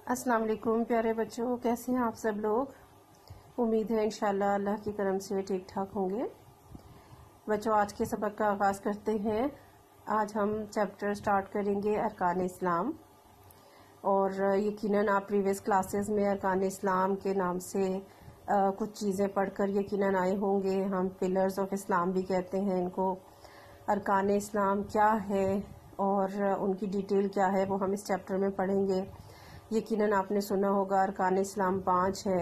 अस्सलाम वालेकुम प्यारे बच्चों, कैसे हैं आप सब लोग। उम्मीद है इंशाल्लाह अल्लाह की करम से ठीक ठाक होंगे। बच्चों, आज के सबक का आगाज़ करते हैं। आज हम चैप्टर स्टार्ट करेंगे अरकान इस्लाम। और यकीनन आप प्रीवियस क्लासेस में अरकान इस्लाम के नाम से कुछ चीज़ें पढ़कर यकीनन आए होंगे। हम पिलर्स ऑफ इस्लाम भी कहते हैं इनको। अरकान इस्लाम क्या है और उनकी डिटेल क्या है वो हम इस चैप्टर में पढ़ेंगे। यकीनन आपने सुना होगा अरकान इस्लाम 5 है: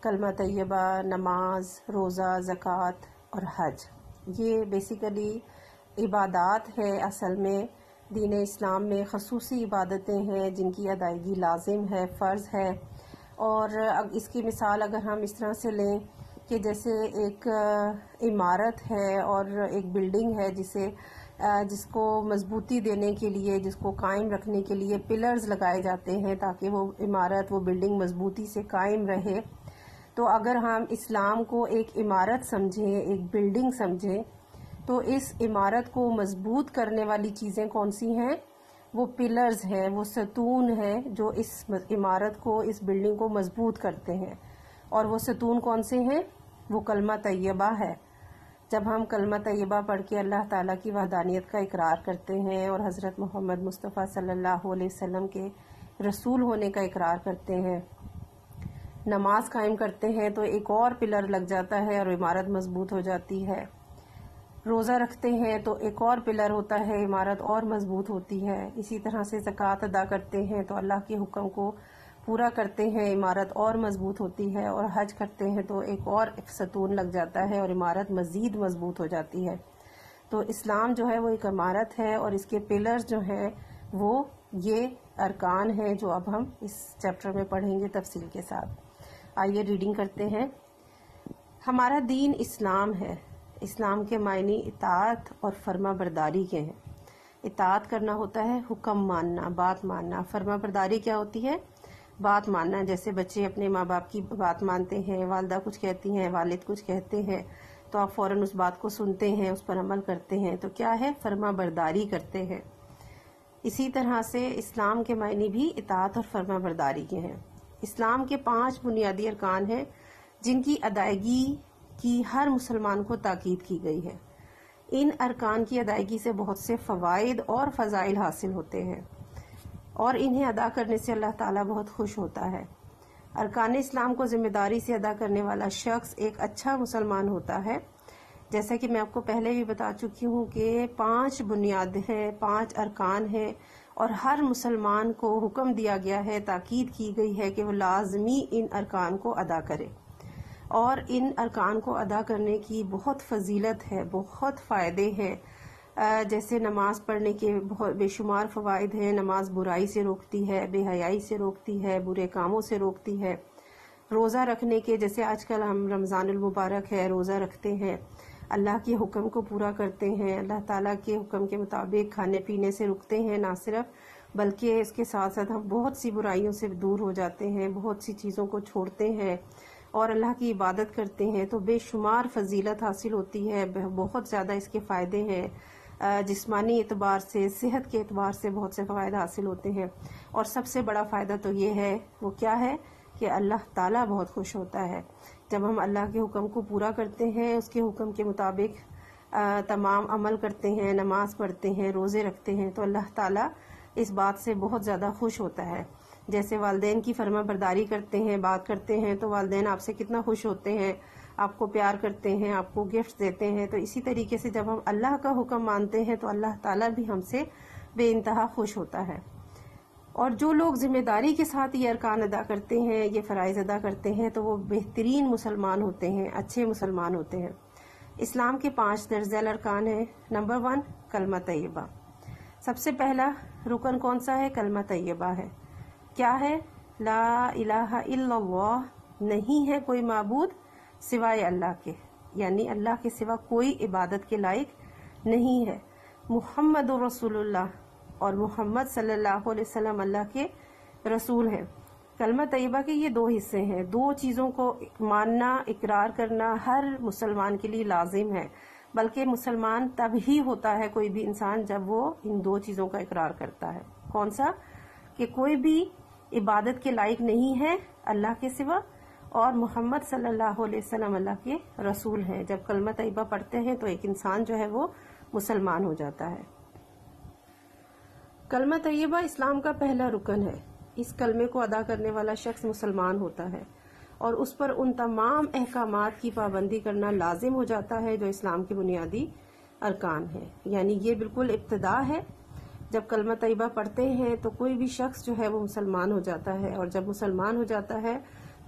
कलमा तैयबा, नमाज, रोज़ा, ज़कात और हज। ये बेसिकली इबादात है। असल में दीन इस्लाम में खसूसी इबादतें हैं जिनकी अदायगी लाजिम है, फ़र्ज़ है। और इसकी मिसाल अगर हम इस तरह से लें कि जैसे एक इमारत है और एक बिल्डिंग है जिसको मजबूती देने के लिए, जिसको कायम रखने के लिए पिलर्स लगाए जाते हैं ताकि वो इमारत, वो बिल्डिंग मजबूती से कायम रहे। तो अगर हम इस्लाम को एक इमारत समझें, एक बिल्डिंग समझें, तो इस इमारत को मजबूत करने वाली चीज़ें कौन सी हैं? वो पिलर्स हैं, वो सतून हैं जो इस इमारत को, इस बिल्डिंग को मजबूत करते हैं। और वो सतून कौन से हैं? वो कलमा तैयबा है। जब हम कलमा तैयबा पढ़ के अल्लाह ताला की वहदानियत का इकरार करते हैं और हज़रत मोहम्मद मुस्तफ़ा सल्लल्लाहु अलैहि वसल्लम के रसूल होने का इकरार करते हैं, नमाज कायम करते हैं, तो एक और पिलर लग जाता है और इमारत मजबूत हो जाती है। रोज़ा रखते हैं तो एक और पिलर होता है, इमारत और मजबूत होती है। इसी तरह से ज़कात अदा करते हैं तो अल्लाह के हुक्म को पूरा करते हैं, इमारत और मजबूत होती है। और हज करते हैं तो एक और सतून लग जाता है और इमारत मज़ीद मजबूत हो जाती है। तो इस्लाम जो है वो एक इमारत है और इसके पिलर्स जो हैं वो ये अरकान हैं जो अब हम इस चैप्टर में पढ़ेंगे तफसील के साथ। आइए रीडिंग करते हैं। हमारा दीन इस्लाम है। इस्लाम के मायने इताअत और फर्मा बरदारी के हैं। इताअत करना होता है हुक्म मानना, बात मानना। फर्मा बरदारी क्या होती है? बात मानना। जैसे बच्चे अपने माँ बाप की बात मानते हैं, वालिदा कुछ कहती हैं, वालिद कुछ कहते हैं, तो आप फौरन उस बात को सुनते हैं, उस पर अमल करते हैं, तो क्या है? फर्मा बरदारी करते हैं। इसी तरह से इस्लाम के मायने भी इताअत और फर्मा बरदारी के हैं। इस्लाम के 5 बुनियादी अरकान हैं जिनकी अदायगी की हर मुसलमान को ताकीद की गई है। इन अरकान की अदायगी से बहुत से फ़वाइद और फ़ज़ाइल हासिल होते हैं और इन्हें अदा करने से अल्लाह ताला बहुत खुश होता है। अरकान इस्लाम को जिम्मेदारी से अदा करने वाला शख्स एक अच्छा मुसलमान होता है। जैसा कि मैं आपको पहले भी बता चुकी हूँ कि 5 बुनियाद हैं, 5 अरकान हैं और हर मुसलमान को हुक्म दिया गया है, ताकीद की गई है कि वो लाजमी इन अरकान को अदा करे। और इन अरकान को अदा करने की बहुत फजीलत है, बहुत फ़ायदे हैं। जैसे नमाज पढ़ने के बहुत बेशुमार फ़वाइद हैं। नमाज बुराई से रोकती है, बेहयाई से रोकती है, बुरे कामों से रोकती है। रोज़ा रखने के, जैसे आजकल हम रमज़ानुल मुबारक है, रोज़ा रखते हैं, अल्लाह के हुक्म को पूरा करते हैं, अल्लाह ताला के हुक्म के मुताबिक खाने पीने से रुकते हैं, ना सिर्फ बल्कि इसके साथ साथ हम बहुत सी बुराइयों से दूर हो जाते हैं, बहुत सी चीज़ों को छोड़ते हैं और अल्लाह की इबादत करते हैं, तो बेशुमार फजीलत हासिल होती है। बहुत ज़्यादा इसके फ़ायदे हैं। जिस्मानी एतबार से, सेहत के एतबार से बहुत से फ़वायद हासिल होते हैं। और सबसे बड़ा फ़ायदा तो ये है, वो क्या है कि अल्लाह ताला बहुत खुश होता है जब हम अल्लाह के हुक्म को पूरा करते हैं, उसके हुक्म के मुताबिक तमाम अमल करते हैं, नमाज पढ़ते हैं, रोज़े रखते हैं, तो अल्लाह ताला इस बात से बहुत ज़्यादा खुश होता है। जैसे वालिदैन की फर्मा बरदारी करते हैं, बात करते हैं, तो वालिदैन आपसे कितना खुश होते हैं, आपको प्यार करते हैं, आपको गिफ्ट देते हैं। तो इसी तरीके से जब हम अल्लाह का हुक्म मानते हैं तो अल्लाह ताला भी हमसे बेइंतहा खुश होता है। और जो लोग जिम्मेदारी के साथ ये अरकान अदा करते हैं, ये फ़राइज़ अदा करते हैं, तो वो बेहतरीन मुसलमान होते हैं, अच्छे मुसलमान होते हैं। इस्लाम के 5 दर्जल अरकान हैं। नंबर 1 कलमा तैयबा। सबसे पहला रुकन कौन सा है? कलमा तैयबा है। क्या है? ला इलाहा इल्लल्लाह, नहीं है कोई माबूद सिवाय अल्लाह के, यानी अल्लाह के सिवा कोई इबादत के लायक नहीं है। मुहम्मदुर रसूलुल्लाह, और मोहम्मद सल्लल्लाहु अलैहि वसल्लम अल्लाह के रसूल हैं। कलमा तैयबा के ये 2 हिस्से हैं। 2 चीज़ों को मानना, इकरार करना हर मुसलमान के लिए लाजिम है। बल्कि मुसलमान तब ही होता है कोई भी इंसान जब वो इन 2 चीज़ों का इकरार करता है। कौन सा? कि कोई भी عبادت کے لائق نہیں ہے اللہ کے سوا، اور محمد صلی اللہ علیہ وسلم اللہ کے رسول ہیں۔ جب کلمہ طیبہ پڑھتے ہیں تو ایک انسان جو ہے وہ مسلمان ہو جاتا ہے۔ کلمہ طیبہ اسلام کا پہلا رکن ہے۔ اس کلمے کو ادا کرنے والا شخص مسلمان ہوتا ہے اور اس پر ان تمام احکامات کی پابندی کرنا لازم ہو جاتا ہے جو اسلام کے بنیادی ارکان ہیں۔ یعنی یہ بالکل ابتدا ہے۔ جب کلمہ طیبہ پڑھتے ہیں تو کوئی بھی شخص جو ہے وہ مسلمان ہو جاتا ہے، اور جب مسلمان ہو جاتا ہے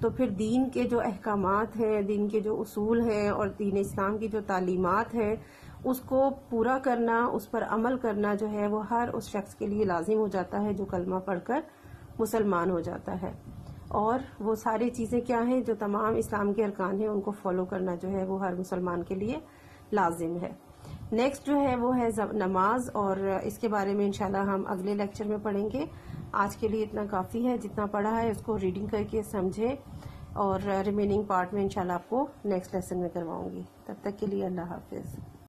تو پھر دین کے جو احکامات ہیں، دین کے جو اصول ہیں اور دین اسلام کی جو تعلیمات ہیں اس کو پورا کرنا، اس پر عمل کرنا جو ہے وہ ہر اس شخص کے لیے لازم ہو جاتا ہے جو کلمہ پڑھ کر مسلمان ہو جاتا ہے۔ اور وہ ساری چیزیں کیا ہیں جو تمام اسلام کے ارکان ہیں ان کو فالو کرنا جو ہے وہ ہر مسلمان کے لیے لازم ہے۔ نیکسٹ جو ہے وہ ہے نماز، اور اس کے بارے میں انشاءاللہ ہم اگلے لیکچر میں پڑھیں گے۔ آج کے لیے اتنا کافی ہے، جتنا پڑھا ہے اس کو ریڈنگ کر کے سمجھے، اور ریمیننگ پارٹ میں انشاءاللہ آپ کو نیکسٹ لیسن میں کرواؤں گی۔ تب تک کے لیے اللہ حافظ۔